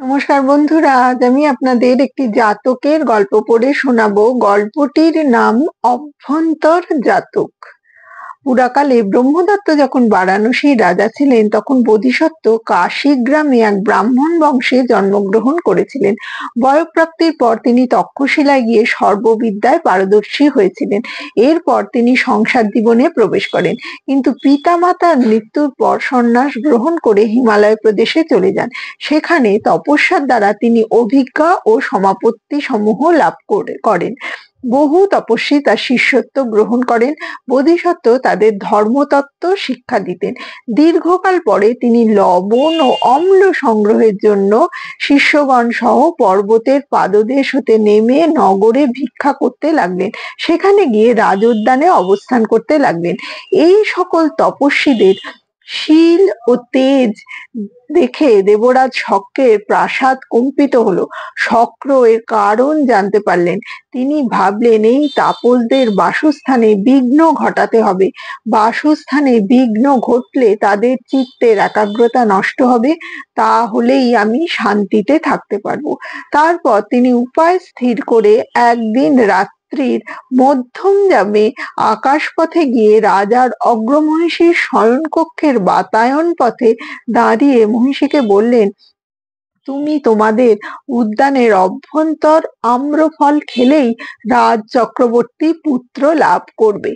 নমস্কার বন্ধুরা, আজ আমি আপনাদের একটি জাতকের গল্প পড়ে শোনাবো। গল্পটির নাম অভ্যন্তর জাতক। পুরাকালে ব্রহ্মদত্ত যখন বারাণসীর রাজা ছিলেন, তখন বোধিসত্ত্ব কাশী গ্রামে এক ব্রাহ্মণ বংশে জন্মগ্রহণ করেছিলেন। বয়ঃপ্রাপ্তির পর তিনি তক্ষশিলায় গিয়ে সর্ববিদ্যায় পারদর্শী হয়েছিলেন। এরপর তিনি সংসার জীবনে প্রবেশ করেন, কিন্তু পিতামাতার মৃত্যুর পর সন্ন্যাস গ্রহণ করে হিমালয় প্রদেশে চলে যান। সেখানে তপস্যার দ্বারা তিনি অভিজ্ঞা ও সমাপত্তি সমূহ লাভ করেন। বহু তপস্বী তার শিষ্যত্ব গ্রহণ করেন। বোধিসত্ত্ব তাদের ধর্মতত্ত্ব শিক্ষা দিতেন। দীর্ঘকাল পরে তিনি লবণ ও অম্ল সংগ্রহের জন্য শিষ্যগণ সহ পর্বতের পাদদেশ হতে নেমে নগরে ভিক্ষা করতে লাগলেন। সেখানে গিয়ে রাজোদ্যানে অবস্থান করতে লাগলেন। এই সকল তপস্বীদের শীল ও তেজ দেখে দেবরাজ শক্রের প্রাসাদ কম্পিত হলো। শক্র এর কারণ জানতে পারলেন। তিনি ভাবলেন, এই তাপসদের বাসস্থানে বিঘ্ন ঘটাতে হবে। বাসস্থানে বিঘ্ন ঘটলে তাদের চিত্তের একাগ্রতা নষ্ট হবে, তাহলেই আমি শান্তিতে থাকতে পারবো। তারপর তিনি উপায় স্থির করে একদিন রাত্রির মধ্যম যামে আকাশপথে গিয়ে রাজার অগ্রমহিষীর শয়নকক্ষের বাতায়ন পথে দাঁড়িয়ে মহিষীকে বললেন, তুমি তোমাদের উদ্যানের অভ্যন্তর আম্রফল খেলেই রাজ চক্রবর্তী পুত্র লাভ করবে।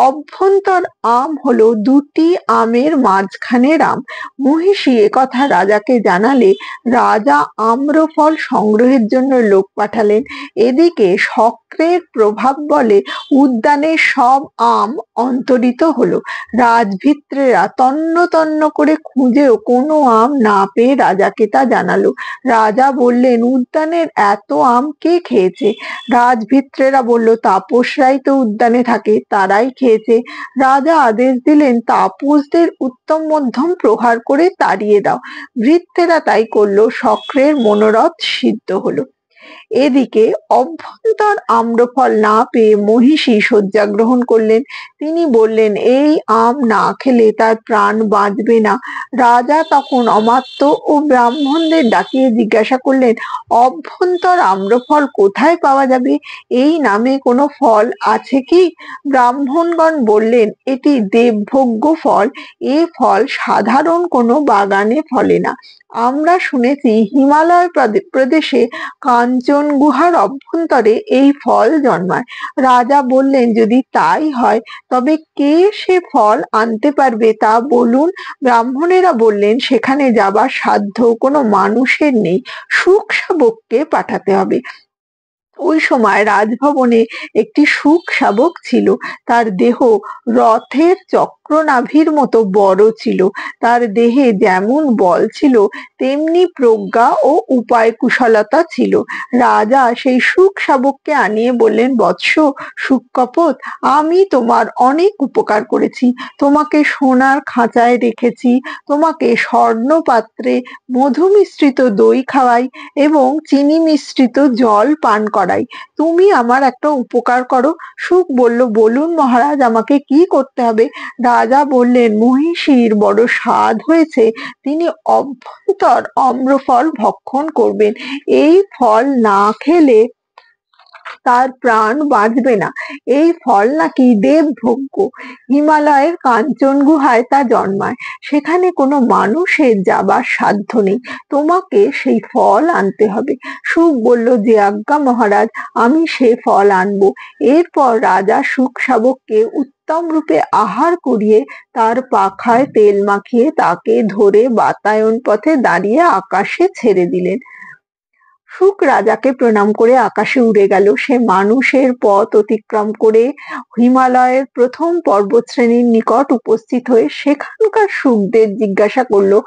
অভ্যন্তর আম হলো দুটি আমের মাঝখানের আম। মহিষী একথা রাজাকে জানালে রাজা আম্রফল সংগ্রহের জন্য লোক পাঠালেন। এদিকে শক্রের প্রভাব বলে উদ্যানের সব আম অন্তরিত হলো। রাজভিত্রেরা তন্ন তন্ন করে খুঁজেও কোনো আম না পেয়ে রাজাকে তা জানালো। রাজা বললেন, উদ্যানের এত আম কে খেয়েছে? রাজভিত্রেরা বলল, তাপসরাই তো উদ্যানে থাকে, তারাই খেয়েছে। রাজা আদেশ দিলেন, তাপসদের উত্তম মধ্যম প্রহার করে তাড়িয়ে দাও। ভৃত্যেরা তাই করলো। শক্রের মনোরথ সিদ্ধ হলো। এদিকে অভ্যন্তর আম্রফল না পেয়ে মহিষী শয্যা গ্রহণ করলেন। তিনি বললেন, এই আম না খেলে তার প্রাণ বাঁচবে না। রাজা তখন অমাত্য ও ব্রাহ্মণদের ডাকিয়ে জিজ্ঞাসা করলেন, অভ্যন্তর আম্রফল কোথায় পাওয়া যাবে? এই নামে কোনো ফল আছে কি? ব্রাহ্মণগণ বললেন, এটি দেবভোগ্য ফল। এ ফল সাধারণ কোনো বাগানে ফলে না। আমরা শুনেছি হিমালয় প্রদেশে কাঞ্চন গুহার অভ্যন্তরে এই ফল জন্মায়। রাজা বললেন, যদি তাই হয় তবে কে সে ফল আনতে পারবে তা বলুন। ব্রাহ্মণেরা বললেন, সেখানে যাবার সাধ্য কোনো মানুষের নেই, শুক শাবককে পাঠাতে হবে। ওই সময় রাজভবনে একটি শুক শাবক ছিল। তার দেহ রথের চক্রনাভির মতো বড় ছিল। তার দেহে যেমন বল ছিল, তেমনি প্রজ্ঞা ও উপায় কুশলতা ছিল। রাজা সেই শুক শাবককে আনিয়ে বললেন, বৎস শুককপত, আমি তোমার অনেক উপকার করেছি। তোমাকে সোনার খাঁচায় রেখেছি, তোমাকে স্বর্ণ পাত্রে মধু মিশ্রিত দই খাওয়াই এবং চিনি মিশ্রিত জল পান করাই। তুমি আমার একটা উপকার করো। শুক বলল, বলুন মহারাজ, আমাকে কি করতে হবে? রাজা বললেন, মহিষীর বড় স্বাদ হয়েছে, তিনি অভ্যন্তর আম্রফল ভক্ষণ করবেন। এই ফল না খেলে তার প্রাণ বাঁচবে না। এই ফল নাকি দেবভোগ্য। হিমালয়ের কাঞ্চন গুহায় তা জন্মায়। সেখানে কোনো মানুষের যাবার সাধ্য নেই। তোমাকে সেই ফল আনতে হবে। শুক বলল, যে আজ্ঞা মহারাজ, আমি সে ফল আনবো। এরপর রাজা শুক শাবককে উত্তম রূপে আহার করিয়ে তার পাখায় তেল মাখিয়ে তাকে ধরে বাতায়ন পথে দাঁড়িয়ে আকাশে ছেড়ে দিলেন। শুক রাজাকে প্রণাম করে আকাশে উড়ে গেল। সে মানুষের পথ অতিক্রম করে হিমালয়ের প্রথম পর্বতশ্রেণীর নিকট উপস্থিত হয়ে সেখানকার শুকদের জিজ্ঞাসা করলো,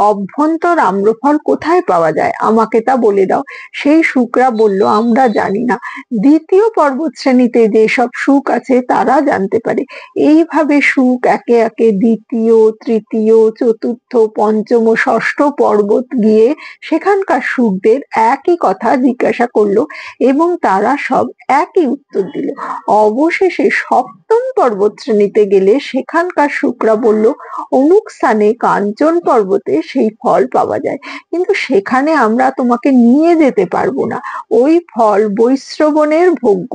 অভ্যন্তর আম্রফল কোথায় পাওয়া যায়? আমাকে তা বলে দাও। সেই শুকরা বলল, আমরা জানি না। দ্বিতীয় পর্বতশ্রেণীতে যেসব শুক আছে তারা জানতে পারে। এইভাবে শুক একে একে দ্বিতীয়, তৃতীয়, চতুর্থ, পঞ্চম ও ষষ্ঠ পর্বত গিয়ে সেখানকার শুকদের একই কথা জিজ্ঞাসা করলো এবং তারা সব একই উত্তর দিল। অবশেষে সপ্তম পর্বত শ্রেণীতে গেলে সেখানকার শুকরা বলল, অমুক স্থানে কাঞ্চন পর্বতে সেই ফল পাওয়া যায়, কিন্তু সেখানে আমরা তোমাকে নিয়ে যেতে পারবো না। ওই ফল বৈশ্রবণের ভোগ্য।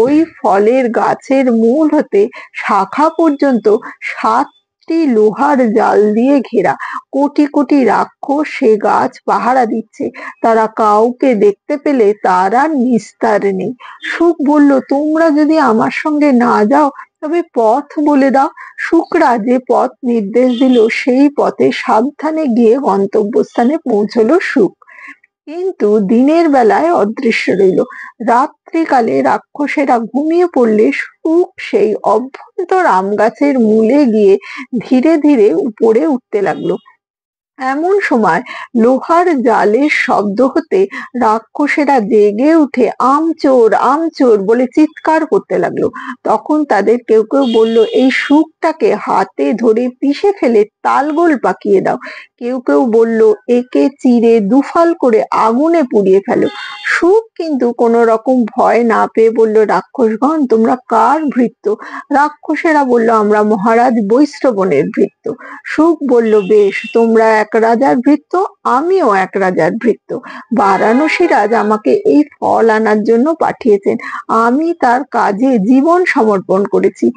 ওই ফলের গাছের মূল হতে শাখা পর্যন্ত 7টি লোহার জাল দিয়ে ঘেরা। কোটি কোটি রাক্ষস সে গাছ পাহারা দিচ্ছে। তারা কাউকে দেখতে পেলে তারা নিস্তার নেই। শুক বলল, তোমরা যদি আমার সঙ্গে না যাও তবে পথ বলে দাও। শুকরা যে পথ নির্দেশ দিল সেই পথে সাবধানে গিয়ে গন্তব্যস্থানে পৌঁছলো শুক, কিন্তু দিনের বেলায় অদৃশ্য রইল। রাত্রিকালে রাক্ষসেরা ঘুমিয়ে পড়লে শুক সেই অভ্যন্তর আম গাছের মূলে গিয়ে ধীরে ধীরে উপরে উঠতে লাগলো। এমন সময় লোহার জালের শব্দ হতে রাক্ষসেরা জেগে উঠে আম চোর বলে চিৎকার করতে লাগলো। তখন তাদের কেউ কেউ বলল, এই শুকটাকে হাতে ধরে পিষে ফেলে তালগোল পাকিয়ে দাও। কেউ কেউ বলল, একে চিরে দুফাল করে আগুনে পুড়িয়ে ফেলো। শুক কিন্তু কোনো রকম ভয় না পেয়ে বলল, রাক্ষসগণ, তোমরা কার ভৃত্য? রাক্ষসেরা বলল, আমরা মহারাজ বৈশ্রবণের ভৃত্য। শুক বলল, বেশ, তোমরা এক রাজার ভৃত্য, আমিও এক রাজার ভৃত্য। বারাণসী রাজ আমাকে এই ফল আনার জন্য পাঠিয়েছেন, আমি তার কাজে জীবন সমর্পণ করেছি।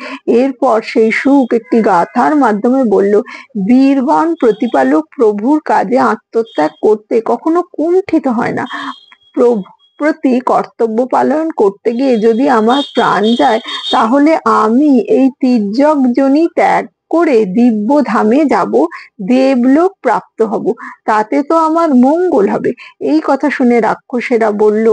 এরপর সেই শুক একটি গাথার মাধ্যমে বলল, বীরগণ প্রতিপালক প্রভুর কাজে আত্মত্যাগ করতে কখনো কুণ্ঠিত হয় না। প্রভু প্রতি কর্তব্য পালন করতে গিয়ে যদি আমার প্রাণ যায়, তাহলে আমি এই তির্যক যোনি ত্যাগ করে দিব্য ধামে যাব, দেবলোক প্রাপ্ত হব, তাতে তো আমার মঙ্গল হবে। এই কথা শুনে রাক্ষসেরা বলল,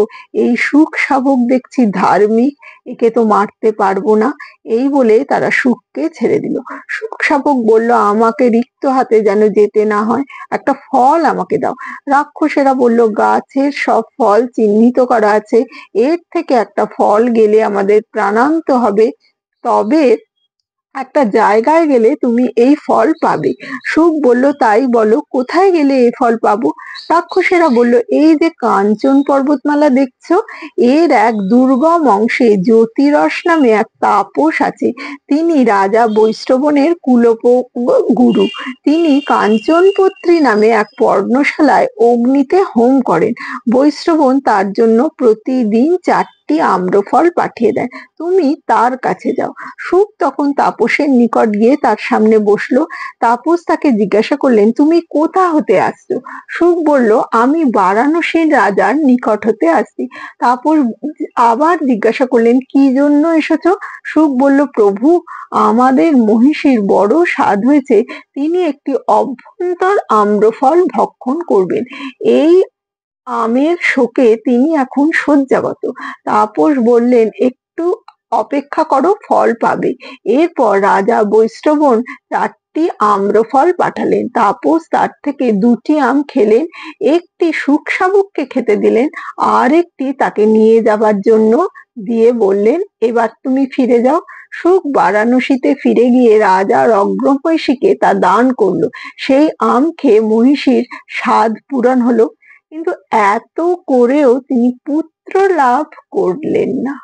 এই শুক শাবক দেখছি ধার্মিক, একে তো মারতে পারবো না। এই বলে তারা শুককে ছেড়ে দিল। শুক শাবক বলল, আমাকে রিক্ত হাতে যেন যেতে না হয়, একটা ফল আমাকে দাও। রাক্ষসেরা বলল, গাছের সব ফল চিহ্নিত করা আছে, এর থেকে একটা ফল গেলে আমাদের প্রাণান্ত হবে, তবে একটা জায়গায় গেলে তুমি এই ফল পাবে। শুক বলল, তাই বলো, কোথায় গেলে এই ফল পাবো? রাক্ষসেরা বলল, এই যে কাঞ্চন পর্বতমালা দেখছো, এর এক দুর্গম অংশে জ্যোতিরস নামে এক তাপস আছে। তিনি রাজা বৈশ্রবণের কুলপ গুরু। তিনি কাঞ্চনপত্রী নামে এক পর্ণশালায় অগ্নিতে হোম করেন। বৈশ্রবণ তার জন্য প্রতিদিন 4টি আম্রফল পাঠিয়ে দেন। তুমি তার কাছে যাও। শুক তখন তাপসের নিকট গিয়ে তার সামনে বসলো। তাপস তাকে জিজ্ঞাসা করলেন, তুমি কোথা হতে আসছো? শুক বলল, আমি বারাণসীর রাজার নিকট হতে আসছি। তাপস আবার জিজ্ঞাসা করলেন, কি জন্য এসেছো? শুক বলল, প্রভু, আমাদের মহিষীর বড় স্বাদ হয়েছে, তিনি একটি অভ্যন্তর আম্রফল ভক্ষণ করবেন। এই আমের শোকে তিনি এখন শয্যাগত। তাপস বললেন, একটু অপেক্ষা করো, ফল পাবে। এরপর রাজা বৈশ্রবণ 4টি আম্রফল পাঠালেন। তাপস তার থেকে 2টি আম খেলেন, একটি শুক শাবককে খেতে দিলেন, আর একটি তাকে নিয়ে যাবার জন্য দিয়ে বললেন, এবার তুমি ফিরে যাও। শুক বারাণসীতে ফিরে গিয়ে রাজার অগ্রমহিষীকে তা দান করলো। সেই আম খেয়ে মহিষীর স্বাদ পূরণ হলো, কিন্তু এত করেও তিনি পুত্র লাভ করলেন না।